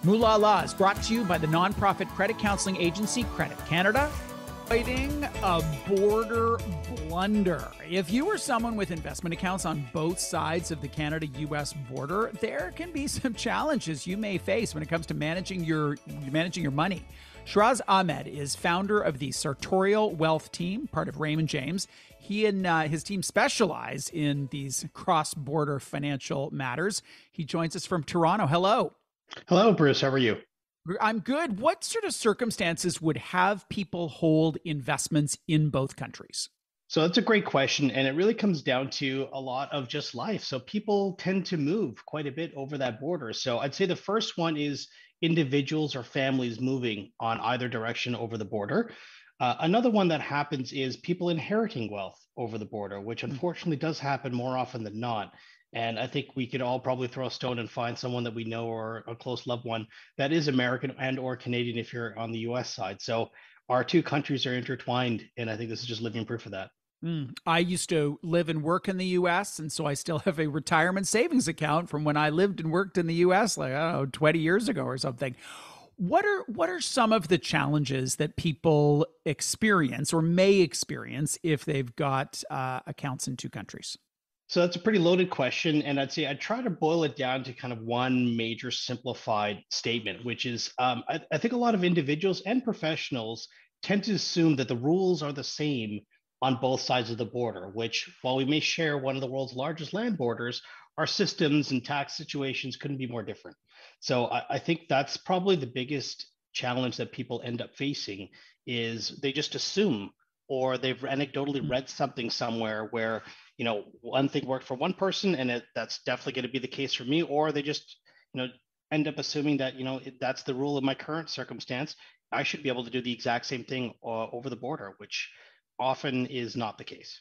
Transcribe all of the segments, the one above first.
Moolala is brought to you by the nonprofit credit counseling agency Credit Canada. Fighting a border blunder. If you are someone with investment accounts on both sides of the Canada-US border, there can be some challenges you may face when it comes to managing your money. Shiraz Ahmed is founder of the Sartorial Wealth Team, part of Raymond James. He and his team specialize in these cross-border financial matters. He joins us from Toronto. Hello. Hello, Bruce. How are you? I'm good. What sort of circumstances would have people hold investments in both countries? So that's a great question. And it really comes down to a lot of just life. So people tend to move quite a bit over that border. So I'd say the first one is individuals or families moving on either direction over the border. Another one that happens is people inheriting wealth over the border, which unfortunately does happen more often than not. And I think we could all probably throw a stone and find someone that we know or a close loved one that is American and or Canadian if you're on the US side. So our two countries are intertwined, and I think this is just living proof of that. I used to live and work in the US, and so I still have a retirement savings account from when I lived and worked in the US, like, I don't know, 20 years ago or something. What are some of the challenges that people experience or may experience if they've got accounts in two countries? So that's a pretty loaded question. And I'd say I'd try to boil it down to kind of one major simplified statement, which is I think a lot of individuals and professionals tend to assume that the rules are the same on both sides of the border, which while we may share one of the world's largest land borders, our systems and tax situations couldn't be more different. So I think that's probably the biggest challenge that people end up facing is they just assume or they've anecdotally read something somewhere where one thing worked for one person and that's definitely going to be the case for me, or they just end up assuming that that's the rule of my current circumstance. I should be able to do the exact same thing over the border, which often is not the case.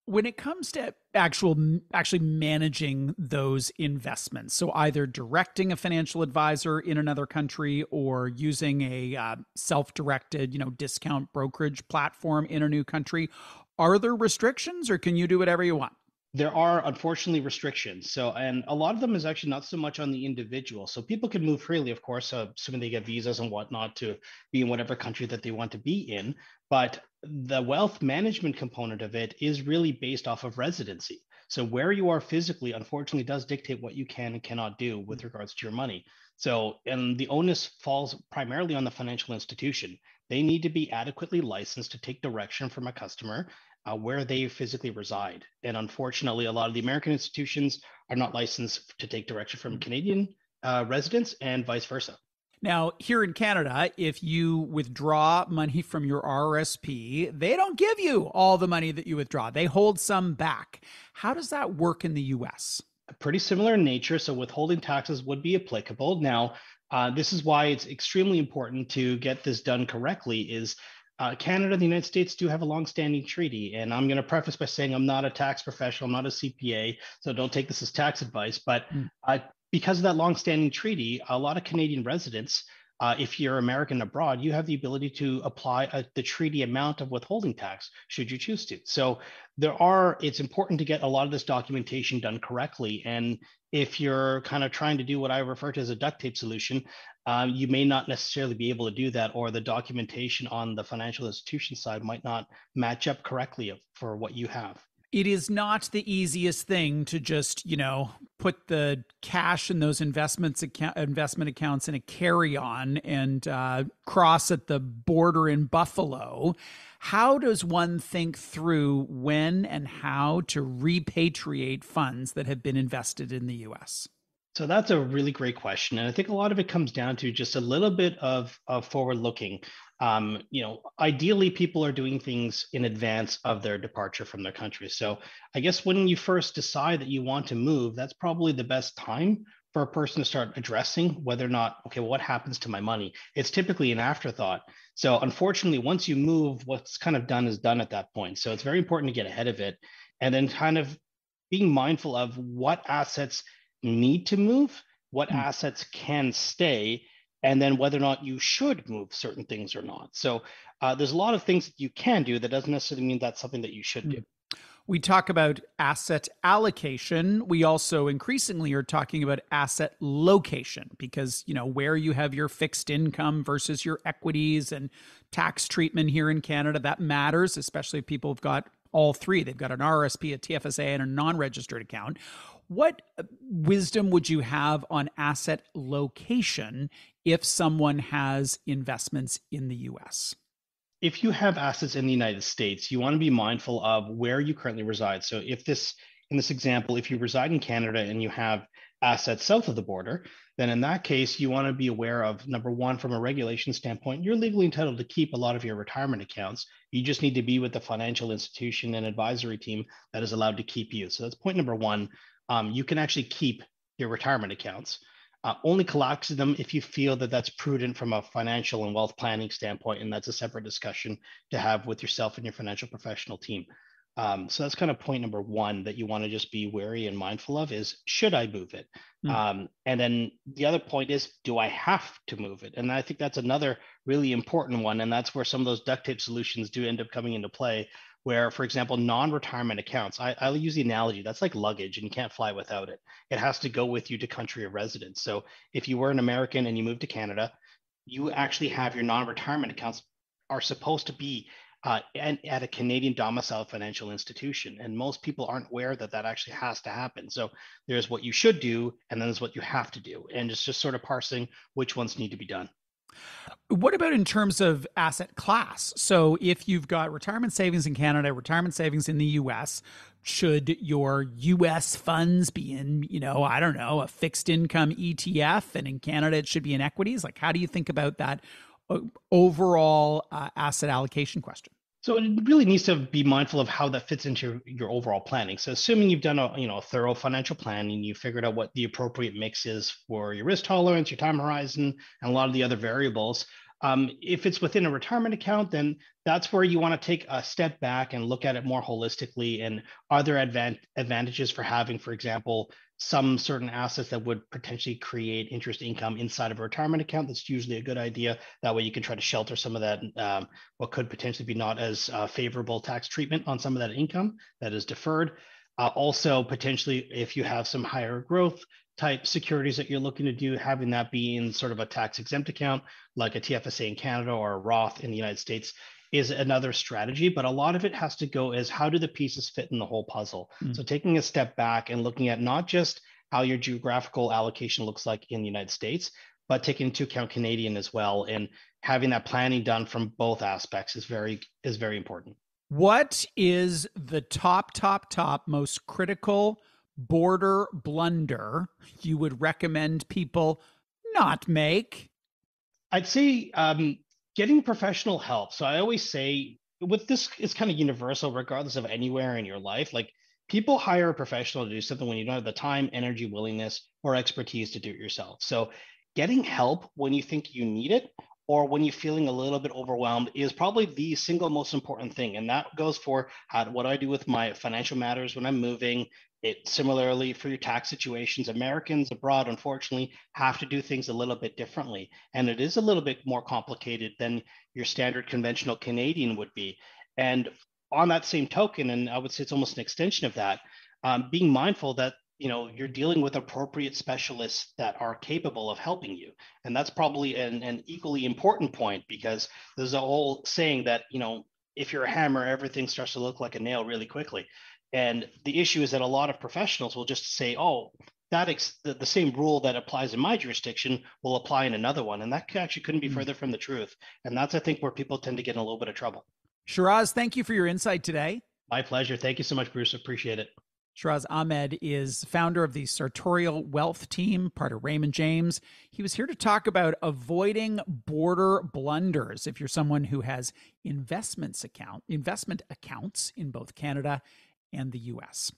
When it comes to actually managing those investments, so either directing a financial advisor in another country or using a self-directed, discount brokerage platform in a new country, are there restrictions or can you do whatever you want? There are unfortunately restrictions. So, and a lot of them is actually not so much on the individual. So people can move freely, of course, assuming they get visas and whatnot to be in whatever country that they want to be in. But the wealth management component of it is really based off of residency. So where you are physically, unfortunately, does dictate what you can and cannot do with regards to your money. So, and the onus falls primarily on the financial institution. They need to be adequately licensed to take direction from a customer where they physically reside. And unfortunately, a lot of the American institutions are not licensed to take direction from Canadian residents and vice versa. Now, here in Canada, if you withdraw money from your RRSP, they don't give you all the money that you withdraw. They hold some back. How does that work in the US? Pretty similar in nature. So withholding taxes would be applicable. Now, this is why it's extremely important to get this done correctly is Canada and the United States do have a longstanding treaty. And I'm going to preface by saying I'm not a tax professional, I'm not a CPA, so don't take this as tax advice. But because of that longstanding treaty, a lot of Canadian residents, if you're American abroad, you have the ability to apply the treaty amount of withholding tax should you choose to. So it's important to get a lot of this documentation done correctly. And if you're kind of trying to do what I refer to as a duct tape solution, you may not necessarily be able to do that, or the documentation on the financial institution side might not match up correctly for what you have. It is not the easiest thing to just, put the cash in those investment accounts in a carry-on and cross at the border in Buffalo. How does one think through when and how to repatriate funds that have been invested in the US? So that's a really great question. And I think a lot of it comes down to just a little bit of forward looking. Ideally, people are doing things in advance of their departure from their country. So I guess when you first decide that you want to move, that's probably the best time for a person to start addressing whether or not, okay, what happens to my money? It's typically an afterthought. So unfortunately, once you move, what's kind of done is done at that point. So it's very important to get ahead of it and then kind of being mindful of what assets need to move, what assets can stay, and then whether or not you should move certain things or not. So there's a lot of things that you can do that doesn't necessarily mean that's something that you should do. We talk about asset allocation. We also increasingly are talking about asset location because, where you have your fixed income versus your equities and tax treatment here in Canada, that matters, especially if people have got all three. They've got an RSP, a TFSA, and a non-registered account. What wisdom would you have on asset location if someone has investments in the US? If you have assets in the United States, you want to be mindful of where you currently reside. So in this example, if you reside in Canada and you have assets south of the border, then in that case, you want to be aware of number one, from a regulation standpoint, you're legally entitled to keep a lot of your retirement accounts. You just need to be with the financial institution and advisory team that is allowed to keep you. So that's point number one. You can actually keep your retirement accounts. Only collapse them if you feel that that's prudent from a financial and wealth planning standpoint, and that's a separate discussion to have with yourself and your financial professional team. So that's kind of point number one that you want to just be wary and mindful of is, should I move it? And then the other point is, do I have to move it? And I think that's another really important one. And that's where some of those duct tape solutions do end up coming into play, where, for example, non-retirement accounts, I'll use the analogy, that's like luggage and you can't fly without it. It has to go with you to country of residence. So if you were an American and you moved to Canada, you actually have your non-retirement accounts are supposed to be at a Canadian domiciled financial institution. And most people aren't aware that that actually has to happen. So there's what you should do, and then there's what you have to do. And it's just sort of parsing which ones need to be done. What about in terms of asset class? So if you've got retirement savings in Canada, retirement savings in the US, should your US funds be in, I don't know, a fixed income ETF, and in Canada it should be in equities? Like, how do you think about that overall asset allocation question? So it really needs to be mindful of how that fits into your overall planning. So assuming you've done a thorough financial planning, you figured out what the appropriate mix is for your risk tolerance, your time horizon, and a lot of the other variables. If it's within a retirement account, then that's where you want to take a step back and look at it more holistically. And are there advantages for having, for example, some certain assets that would potentially create interest income inside of a retirement account? That's usually a good idea. That way you can try to shelter some of that, what could potentially be not as favorable tax treatment on some of that income that is deferred. Also, potentially, if you have some higher growth type securities that you're looking to do, having that be in sort of a tax exempt account, like a TFSA in Canada or a Roth in the United States, is another strategy. But a lot of it has to go as, how do the pieces fit in the whole puzzle? So taking a step back and looking at not just how your geographical allocation looks like in the United States, but taking into account Canadian as well. And having that planning done from both aspects is very important. What is the top most critical border blunder you would recommend people not make? I'd say getting professional help. So I always say, with this, it's kind of universal, regardless of anywhere in your life. Like, people hire a professional to do something when you don't have the time, energy, willingness, or expertise to do it yourself. So getting help when you think you need it, or when you're feeling a little bit overwhelmed, is probably the single most important thing. And that goes for what I do with my financial matters when I'm moving. It similarly for your tax situations. Americans abroad, unfortunately, have to do things a little bit differently. And it is a little bit more complicated than your standard conventional Canadian would be. And on that same token, and I would say it's almost an extension of that, being mindful that you're dealing with appropriate specialists that are capable of helping you. And that's probably an equally important point, because there's a whole saying that, if you're a hammer, everything starts to look like a nail really quickly. And the issue is that a lot of professionals will just say, oh, the same rule that applies in my jurisdiction will apply in another one. And that actually couldn't be further from the truth. And that's, I think, where people tend to get in a little bit of trouble. Shiraz, thank you for your insight today. My pleasure. Thank you so much, Bruce. Appreciate it. Shiraz Ahmed is founder of the Sartorial Wealth Team, part of Raymond James. He was here to talk about avoiding border blunders if you're someone who has investment accounts in both Canada and the US.